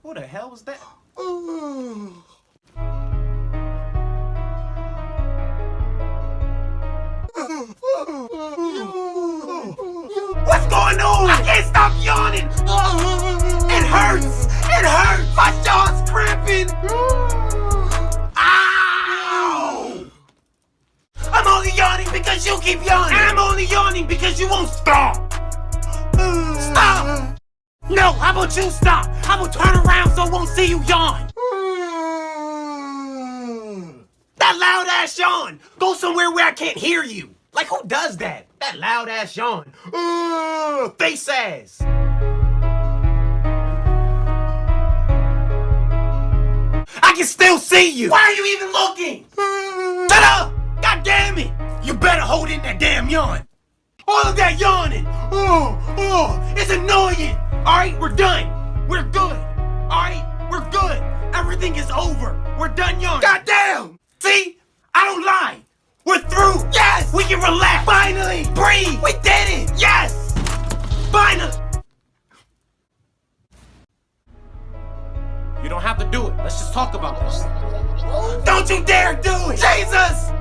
Who the hell was that? What's going on? I can't stop yawning. It hurts. It hurts. My jaw's cramping. Ow! I'm only yawning because you keep yawning. I'm only yawning because you won't stop. Stop! No, how about you stop? I will turn around so I won't see you yawn. That loud ass yawn. Go somewhere where I can't hear you. Like, who does that? That loud ass yawn. Face ass. I can still see you. Why are you even looking? Shut up! God damn it! You better hold in that damn yawn. All of that yawning. It's annoying. All right, we're done. We're good. All right, we're good. Everything is over. We're done yawning. God damn! See? I don't lie. We're through. Yes! We can relax. Finally! Breathe! We did it! Yes! Finally! You don't have to do it. Let's just talk about this. Don't you dare do it! Jesus!